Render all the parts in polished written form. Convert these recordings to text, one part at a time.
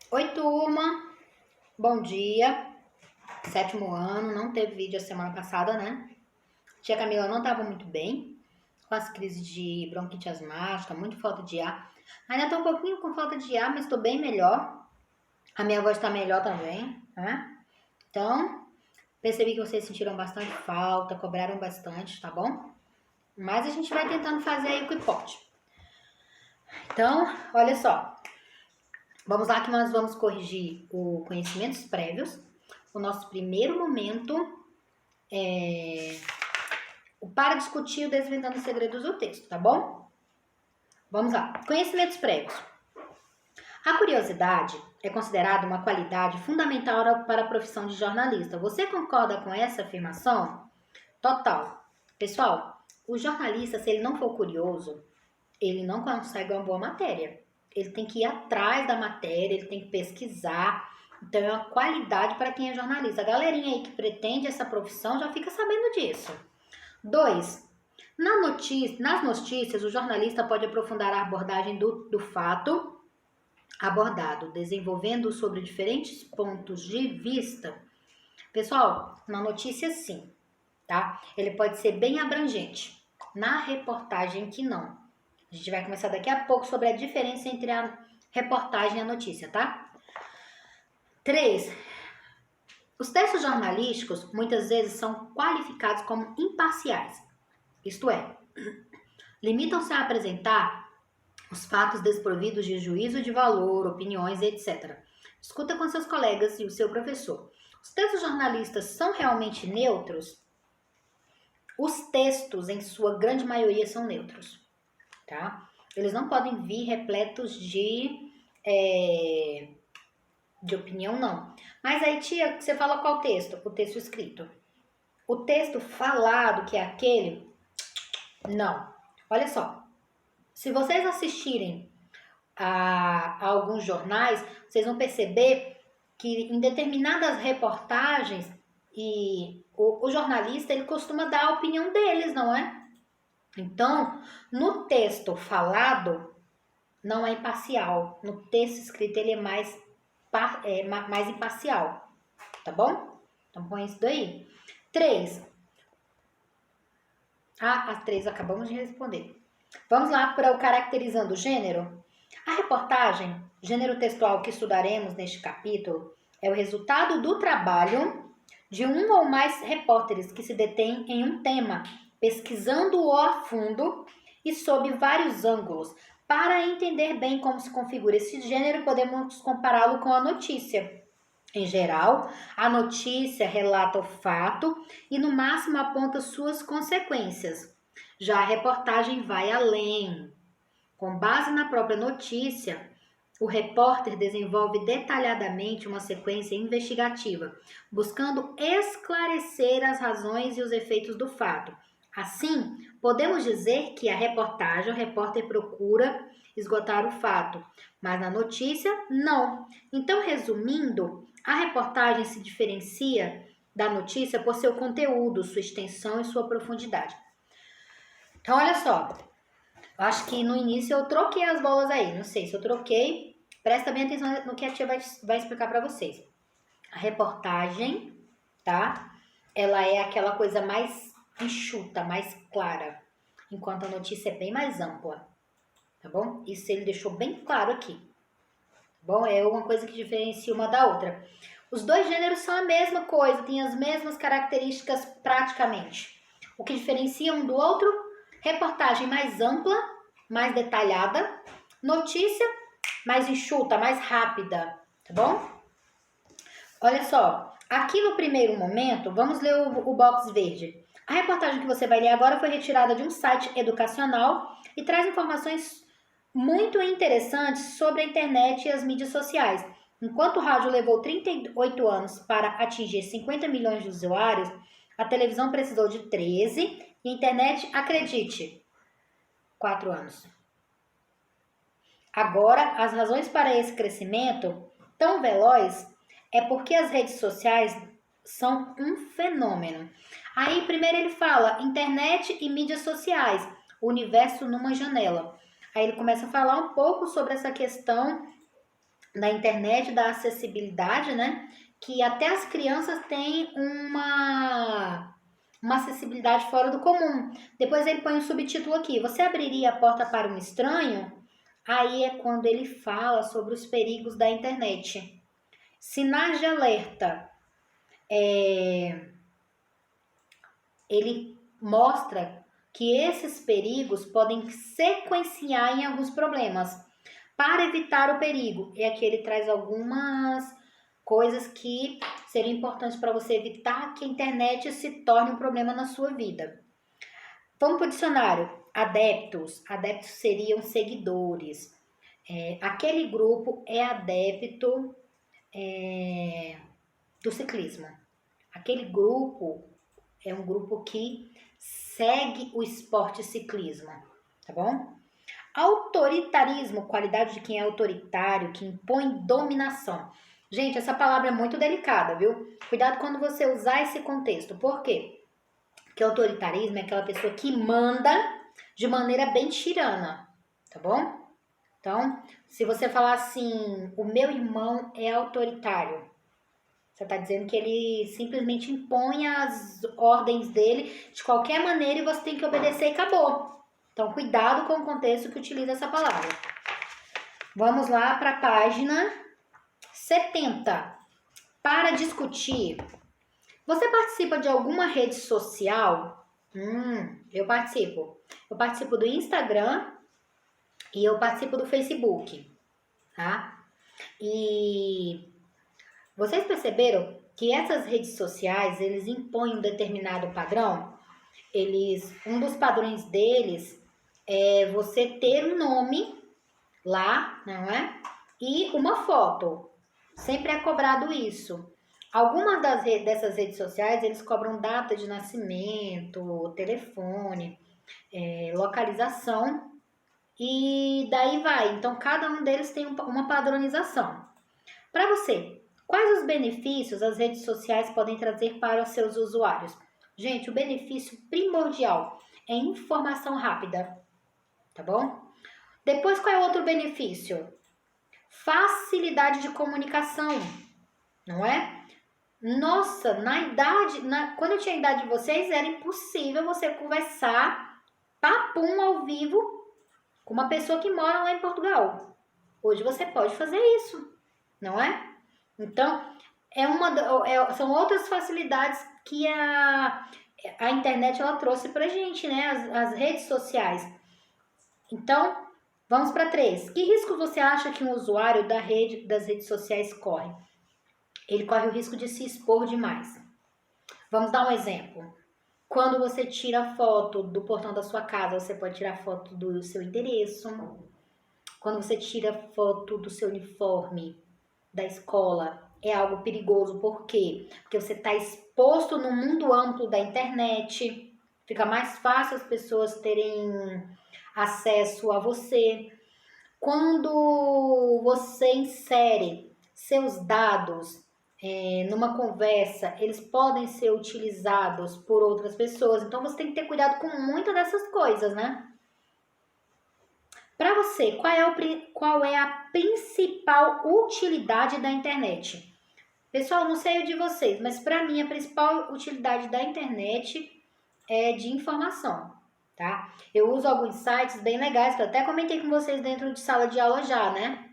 Oi, turma. Bom dia. Sétimo ano, não teve vídeo a semana passada, né? Tia Camila não estava muito bem, com as crises de bronquite asmática, muito falta de ar. Ainda tô um pouquinho com falta de ar, mas estou bem melhor. A minha voz está melhor também, né? Então, percebi que vocês sentiram bastante falta, cobraram bastante, tá bom? Mas a gente vai tentando fazer aí o que pode. Então, olha só. Vamos lá que nós vamos corrigir o conhecimentos prévios. O nosso primeiro momento é o para discutir o desvendando os segredos do texto, tá bom? Vamos lá. Conhecimentos prévios. A curiosidade é considerada uma qualidade fundamental para a profissão de jornalista. Você concorda com essa afirmação? Total. Pessoal, o jornalista, se ele não for curioso, ele não consegue uma boa matéria. Ele tem que ir atrás da matéria, ele tem que pesquisar. Então, é uma qualidade para quem é jornalista. A galerinha aí que pretende essa profissão já fica sabendo disso. 2. Nas notícias, o jornalista pode aprofundar a abordagem do fato abordado, desenvolvendo sobre diferentes pontos de vista. Pessoal, na notícia sim, tá? Ele pode ser bem abrangente. Na reportagem que não. A gente vai começar daqui a pouco sobre a diferença entre a reportagem e a notícia, tá? 3. Os textos jornalísticos muitas vezes são qualificados como imparciais. Isto é, limitam-se a apresentar os fatos desprovidos de juízo de valor, opiniões, etc. Discuta com seus colegas e o seu professor. Os textos jornalistas são realmente neutros? Os textos, em sua grande maioria, são neutros, tá? Eles não podem vir repletos de opinião, não. Mas aí, tia, você fala qual texto? O texto escrito. O texto falado, que é aquele, não. Olha só, se vocês assistirem a alguns jornais, vocês vão perceber que em determinadas reportagens e o jornalista ele costuma dar a opinião deles, não é? Então, no texto falado não é imparcial, no texto escrito ele é mais imparcial, tá bom? Então põe isso daí. 3. As 3 acabamos de responder. Vamos lá para o caracterizando o gênero. A reportagem, gênero textual que estudaremos neste capítulo, é o resultado do trabalho de um ou mais repórteres que se detêm em um tema, pesquisando-o a fundo e sob vários ângulos. Para entender bem como se configura esse gênero, podemos compará-lo com a notícia. Em geral, a notícia relata o fato e, no máximo, aponta suas consequências. Já a reportagem vai além. Com base na própria notícia, o repórter desenvolve detalhadamente uma sequência investigativa, buscando esclarecer as razões e os efeitos do fato. Assim, podemos dizer que a reportagem, o repórter procura esgotar o fato, mas na notícia, não. Então, resumindo, a reportagem se diferencia da notícia por seu conteúdo, sua extensão e sua profundidade. Então, olha só, eu acho que no início eu troquei as bolas aí, não sei se eu troquei. Presta bem atenção no que a tia vai explicar para vocês. A reportagem, tá? Ela é aquela coisa mais enxuta, mais clara, enquanto a notícia é bem mais ampla, tá bom? Isso ele deixou bem claro aqui, tá bom? É uma coisa que diferencia uma da outra. Os dois gêneros são a mesma coisa, têm as mesmas características praticamente. O que diferencia um do outro? Reportagem mais ampla, mais detalhada. Notícia mais enxuta, mais rápida, tá bom? Olha só, aqui no primeiro momento, vamos ler o box verde. A reportagem que você vai ler agora foi retirada de um site educacional e traz informações muito interessantes sobre a internet e as mídias sociais. Enquanto o rádio levou 38 anos para atingir 50 milhões de usuários, a televisão precisou de 13 e a internet, acredite, 4 anos. Agora, as razões para esse crescimento tão veloz é porque as redes sociais são um fenômeno. Aí, primeiro ele fala internet e mídias sociais, o universo numa janela. Aí ele começa a falar um pouco sobre essa questão da internet, da acessibilidade, né? Que até as crianças têm uma acessibilidade fora do comum. Depois ele põe um subtítulo aqui. Você abriria a porta para um estranho? Aí é quando ele fala sobre os perigos da internet. Sinais de alerta. Ele mostra que esses perigos podem sequenciar em alguns problemas. Para evitar o perigo, e aqui ele traz algumas coisas que seriam importantes para você evitar que a internet se torne um problema na sua vida. Vamos para o dicionário. Adeptos. Adeptos seriam seguidores. Aquele grupo é adepto do ciclismo. Aquele grupo é um grupo que segue o esporte ciclismo, tá bom? Autoritarismo, qualidade de quem é autoritário, que impõe dominação. Gente, essa palavra é muito delicada, viu? Cuidado quando você usar esse contexto. Por quê? Porque autoritarismo é aquela pessoa que manda de maneira bem tirana, tá bom? Então, se você falar assim, o meu irmão é autoritário, você está dizendo que ele simplesmente impõe as ordens dele de qualquer maneira e você tem que obedecer e acabou. Então, cuidado com o contexto que utiliza essa palavra. Vamos lá para a página 70. Para discutir. Você participa de alguma rede social? Eu participo. Eu participo do Instagram e eu participo do Facebook, tá? E vocês perceberam que essas redes sociais, eles impõem um determinado padrão? Um dos padrões deles é você ter um nome lá, não é? E uma foto. Sempre é cobrado isso. Algumas dessas redes sociais, eles cobram data de nascimento, telefone, localização e daí vai. Então, cada um deles tem uma padronização. Para você, quais os benefícios as redes sociais podem trazer para os seus usuários? Gente, o benefício primordial é informação rápida, tá bom? Depois, qual é o outro benefício? Facilidade de comunicação, não é? Nossa, quando eu tinha a idade de vocês, era impossível você conversar papum ao vivo com uma pessoa que mora lá em Portugal. Hoje você pode fazer isso, não é? Então, são outras facilidades que a internet ela trouxe pra gente, né? As redes sociais. Então, vamos para 3. Que risco você acha que um usuário das redes sociais corre? Ele corre o risco de se expor demais. Vamos dar um exemplo. Quando você tira foto do portão da sua casa, você pode tirar foto do seu endereço. Quando você tira foto do seu uniforme da escola, é algo perigoso. Por quê? Porque você está exposto no mundo amplo da internet. Fica mais fácil as pessoas terem acesso a você. Quando você insere seus dados numa conversa, eles podem ser utilizados por outras pessoas. Então, você tem que ter cuidado com muitas dessas coisas, né? Para você, qual é a principal utilidade da internet? Pessoal, não sei o de vocês, mas para mim a principal utilidade da internet é de informação, tá? Eu uso alguns sites bem legais, que eu até comentei com vocês dentro de sala de aula já, né?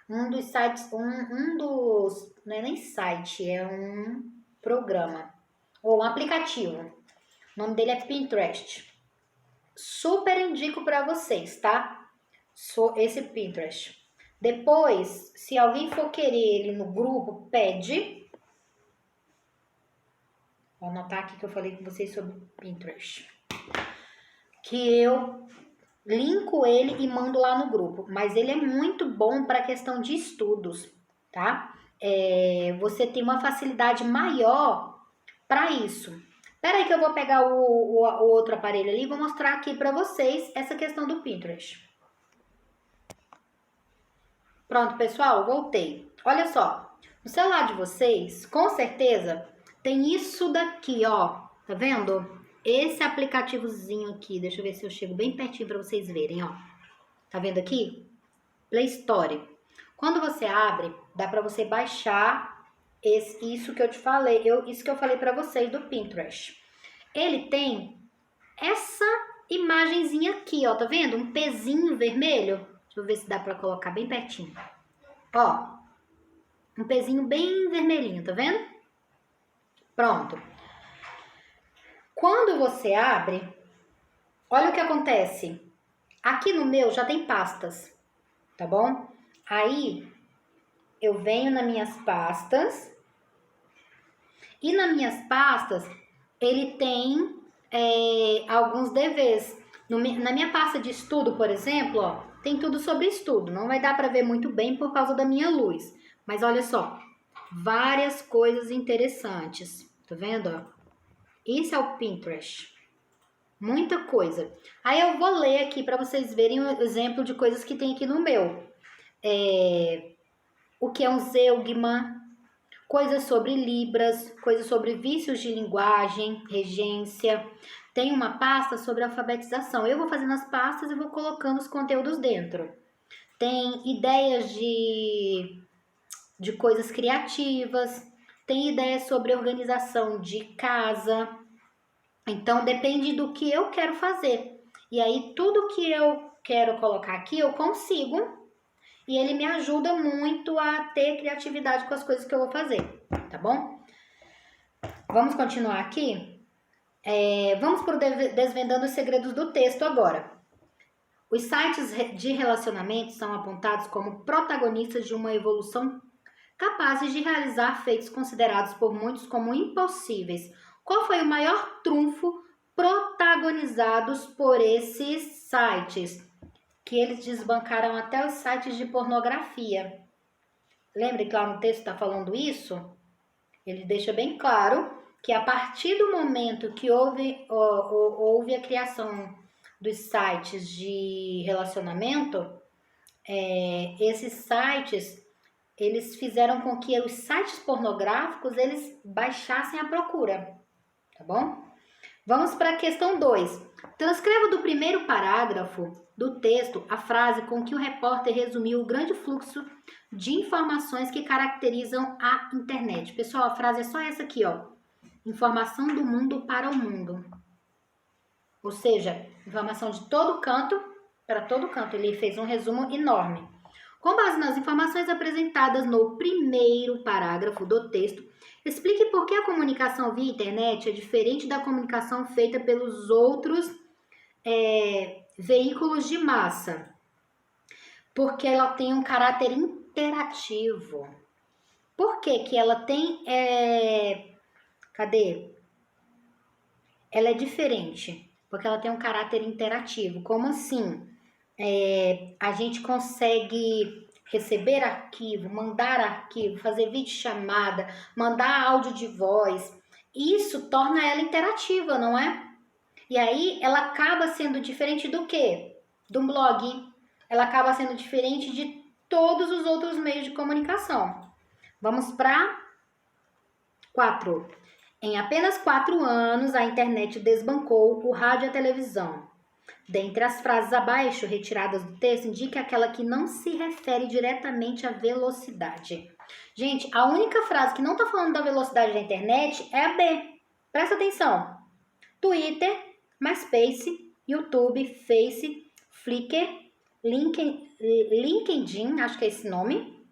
Um dos sites, não é nem site, é um programa, ou um aplicativo. O nome dele é Pinterest. Super indico para vocês, tá? Esse Pinterest. Depois, se alguém for querer ele no grupo, pede. Vou anotar aqui que eu falei com vocês sobre Pinterest. Que eu linko ele e mando lá no grupo. Mas ele é muito bom para a questão de estudos, tá? Você tem uma facilidade maior para isso. Espera aí que eu vou pegar o outro aparelho ali e vou mostrar aqui para vocês essa questão do Pinterest. Pronto, pessoal, voltei. Olha só, no celular de vocês, com certeza, tem isso daqui, ó. Tá vendo? Esse aplicativozinho aqui, deixa eu ver se eu chego bem pertinho para vocês verem, ó. Tá vendo aqui? Play Store. Quando você abre, dá para você baixar isso que eu te falei, isso que eu falei para vocês do Pinterest. Ele tem essa imagenzinha aqui, ó, tá vendo? Um pezinho vermelho. Deixa eu ver se dá para colocar bem pertinho. Ó, um pezinho bem vermelhinho, tá vendo? Pronto. Quando você abre, olha o que acontece. Aqui no meu já tem pastas, tá bom? Aí, eu venho nas minhas pastas. E nas minhas pastas, ele tem alguns deveres. Na minha pasta de estudo, por exemplo, ó, tem tudo sobre estudo. Não vai dar para ver muito bem por causa da minha luz. Mas olha só, várias coisas interessantes. Tá vendo? Ó? Isso é o Pinterest. Muita coisa. Aí eu vou ler aqui para vocês verem um exemplo de coisas que tem aqui no meu. O que é um zeugma, coisas sobre Libras, coisas sobre vícios de linguagem, regência. Tem uma pasta sobre alfabetização. Eu vou fazendo as pastas e vou colocando os conteúdos dentro. Tem ideias de coisas criativas, tem ideias sobre organização de casa. Então, depende do que eu quero fazer. E aí, tudo que eu quero colocar aqui, eu consigo. E ele me ajuda muito a ter criatividade com as coisas que eu vou fazer, tá bom? Vamos continuar aqui? Vamos para o Desvendando os Segredos do Texto agora. Os sites de relacionamento são apontados como protagonistas de uma evolução capazes de realizar feitos considerados por muitos como impossíveis. Qual foi o maior trunfo protagonizados por esses sites? Que eles desbancaram até os sites de pornografia. Lembra que lá no texto está falando isso? Ele deixa bem claro que a partir do momento que houve a criação dos sites de relacionamento, esses sites, eles fizeram com que os sites pornográficos, eles baixassem a procura, tá bom? Vamos para a questão 2. Transcreva do primeiro parágrafo do texto a frase com que o repórter resumiu o grande fluxo de informações que caracterizam a internet. Pessoal, a frase é só essa aqui, ó. Informação do mundo para o mundo. Ou seja, informação de todo canto para todo canto. Ele fez um resumo enorme. Com base nas informações apresentadas no primeiro parágrafo do texto, explique por que a comunicação via internet é diferente da comunicação feita pelos outros veículos de massa. Porque ela tem um caráter interativo. Por que que ela tem... Cadê? Ela é diferente. Porque ela tem um caráter interativo. Como assim? A gente consegue receber arquivo, mandar arquivo, fazer videochamada, mandar áudio de voz. Isso torna ela interativa, não é? E aí ela acaba sendo diferente do quê? Do blog. Ela acaba sendo diferente de todos os outros meios de comunicação. Vamos para 4. Em apenas 4 anos, a internet desbancou o rádio e a televisão. Dentre as frases abaixo, retiradas do texto, indique aquela que não se refere diretamente à velocidade. Gente, a única frase que não está falando da velocidade da internet é a B. Presta atenção. Twitter, MySpace, YouTube, Face, Flickr, LinkedIn, acho que é esse nome,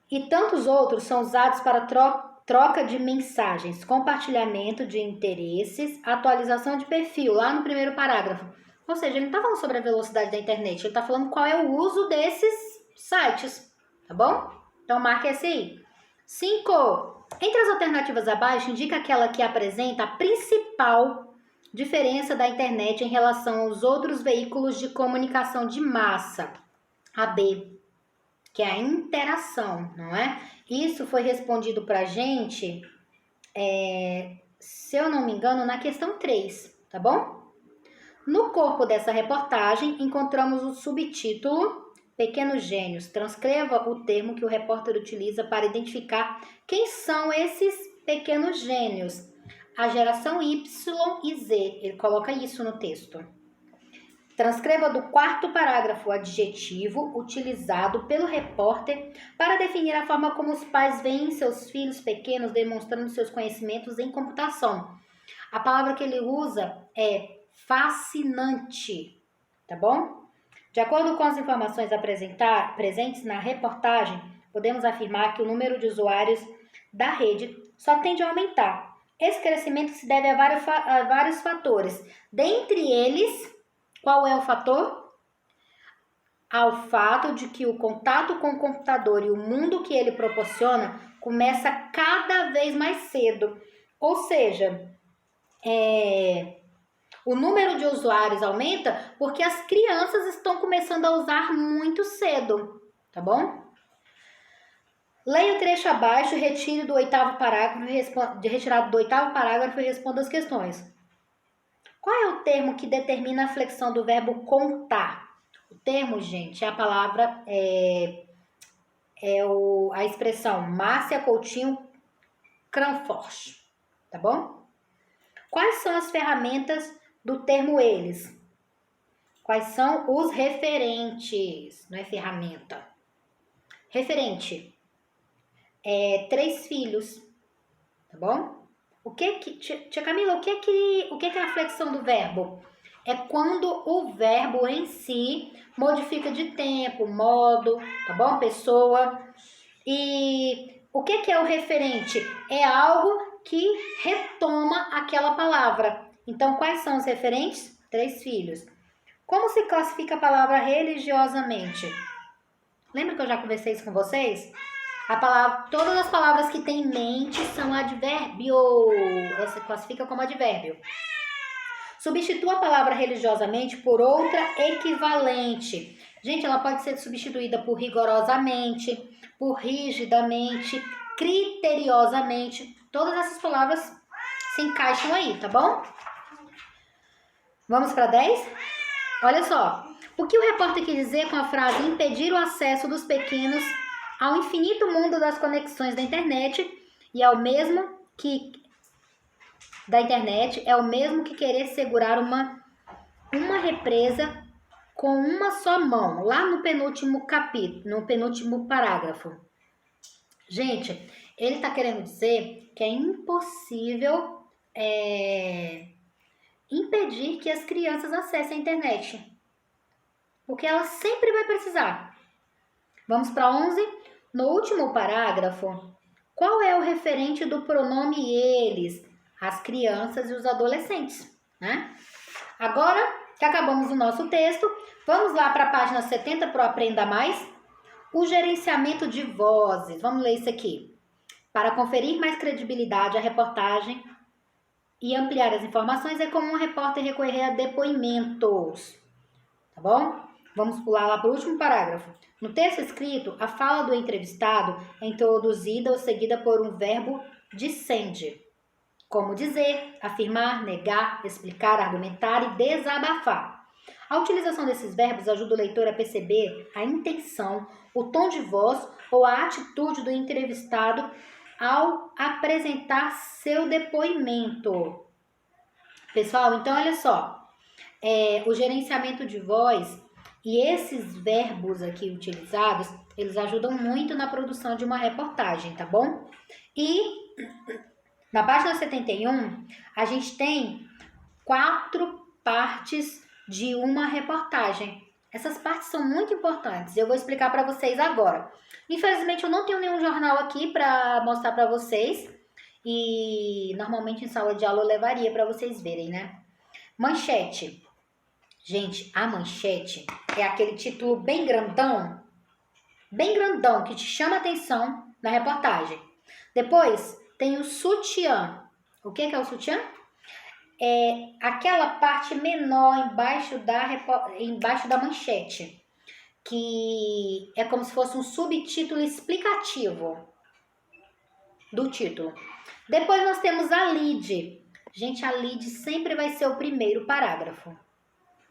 e tantos outros são usados para troca de mensagens, compartilhamento de interesses, atualização de perfil, lá no primeiro parágrafo. Ou seja, ele não está falando sobre a velocidade da internet, ele está falando qual é o uso desses sites, tá bom? Então, marque esse aí. 5. Entre as alternativas abaixo, indica aquela que apresenta a principal diferença da internet em relação aos outros veículos de comunicação de massa. A B, que é a interação, não é? Isso foi respondido pra gente, se eu não me engano, na questão 3, tá bom? No corpo dessa reportagem, encontramos o subtítulo Pequenos Gênios. Transcreva o termo que o repórter utiliza para identificar quem são esses pequenos gênios. A geração Y e Z. Ele coloca isso no texto. Transcreva do quarto parágrafo o adjetivo utilizado pelo repórter para definir a forma como os pais veem seus filhos pequenos demonstrando seus conhecimentos em computação. A palavra que ele usa é fascinante, tá bom? De acordo com as informações presentes na reportagem, podemos afirmar que o número de usuários da rede só tende a aumentar. Esse crescimento se deve a vários fatores. Dentre eles, qual é o fator? Ao fato de que o contato com o computador e o mundo que ele proporciona começa cada vez mais cedo. Ou seja, o número de usuários aumenta porque as crianças estão começando a usar muito cedo, tá bom? Leia o trecho abaixo, retirado do oitavo parágrafo e responda as questões. Qual é o termo que determina a flexão do verbo contar? O termo, gente, é a palavra, a expressão Márcia Coutinho Cranfort, tá bom? Quais são as ferramentas do termo eles? Quais são os referentes? Não é ferramenta. Referente. 3 filhos, tá bom? Tia Camila, o que é a flexão do verbo? É quando o verbo em si modifica de tempo, modo, tá bom? Pessoa. E o que é o referente? É algo que retoma aquela palavra. Então, quais são os referentes? 3 filhos. Como se classifica a palavra religiosamente? Lembra que eu já conversei isso com vocês? Todas as palavras que tem mente são advérbio. Essa classifica como advérbio. Substitua a palavra religiosamente por outra equivalente. Gente, ela pode ser substituída por rigorosamente, por rigidamente, criteriosamente. Todas essas palavras se encaixam aí, tá bom? Vamos para 10? Olha só. O que o repórter quis dizer com a frase impedir o acesso dos pequenos ao infinito mundo das conexões da internet é o mesmo que querer segurar uma represa com uma só mão, lá no penúltimo capítulo, no penúltimo parágrafo. Gente, ele está querendo dizer que é impossível impedir que as crianças acessem a internet, porque ela sempre vai precisar. Vamos para 11. No último parágrafo, qual é o referente do pronome eles? As crianças e os adolescentes, né? Agora que acabamos o nosso texto, vamos lá para a página 70 para o Aprenda Mais. O gerenciamento de vozes. Vamos ler isso aqui. Para conferir mais credibilidade à reportagem e ampliar as informações, é comum o repórter recorrer a depoimentos. Tá bom? Vamos pular lá para o último parágrafo. No texto escrito, a fala do entrevistado é introduzida ou seguida por um verbo dicende, como dizer, afirmar, negar, explicar, argumentar e desabafar. A utilização desses verbos ajuda o leitor a perceber a intenção, o tom de voz ou a atitude do entrevistado ao apresentar seu depoimento. Pessoal, então olha só, o gerenciamento de voz e esses verbos aqui utilizados, eles ajudam muito na produção de uma reportagem, tá bom? E na página 71, a gente tem 4 partes de uma reportagem. Essas partes são muito importantes, eu vou explicar para vocês agora. Infelizmente, eu não tenho nenhum jornal aqui para mostrar para vocês, e normalmente em sala de aula eu levaria para vocês verem, né? Manchete. Gente, a manchete é aquele título bem grandão, que te chama a atenção na reportagem. Depois tem o sutiã. O que é o sutiã? É aquela parte menor embaixo da manchete, que é como se fosse um subtítulo explicativo do título. Depois nós temos a lead. Gente, a lead sempre vai ser o primeiro parágrafo.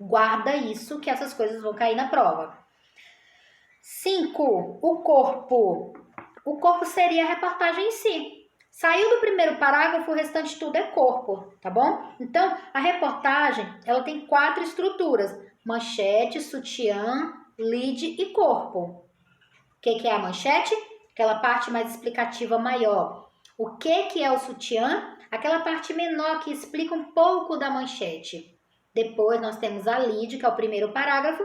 Guarda isso, que essas coisas vão cair na prova. 5. O corpo. O corpo seria a reportagem em si. Saiu do primeiro parágrafo, o restante tudo é corpo, tá bom? Então, a reportagem, ela tem 4 estruturas. manchete, sutiã, lead e corpo. O que é a manchete? Aquela parte mais explicativa maior. O que é o sutiã? Aquela parte menor que explica um pouco da manchete. Depois nós temos a lead, que é o primeiro parágrafo,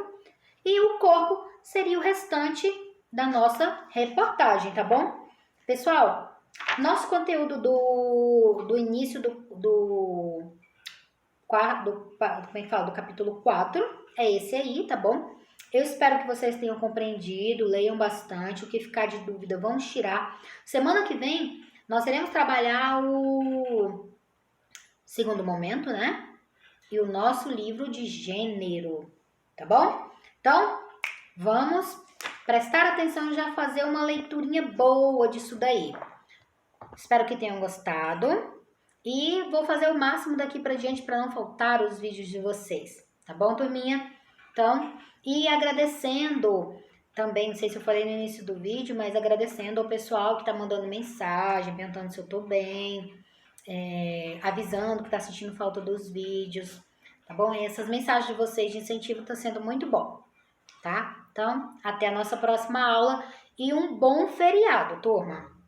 e o corpo seria o restante da nossa reportagem, tá bom? Pessoal, nosso conteúdo do início do capítulo 4 é esse aí, tá bom? Eu espero que vocês tenham compreendido, leiam bastante, o que ficar de dúvida vamos tirar. Semana que vem nós iremos trabalhar o segundo momento, né? E o nosso livro de gênero, tá bom? Então, vamos prestar atenção e já fazer uma leiturinha boa disso daí. Espero que tenham gostado e vou fazer o máximo daqui pra diante para não faltar os vídeos de vocês, tá bom, turminha? Então, e agradecendo também, não sei se eu falei no início do vídeo, mas agradecendo ao pessoal que tá mandando mensagem, perguntando se eu tô bem, avisando que tá sentindo falta dos vídeos, tá bom? E essas mensagens de vocês de incentivo tá sendo muito bom, tá? Então, até a nossa próxima aula e um bom feriado, turma!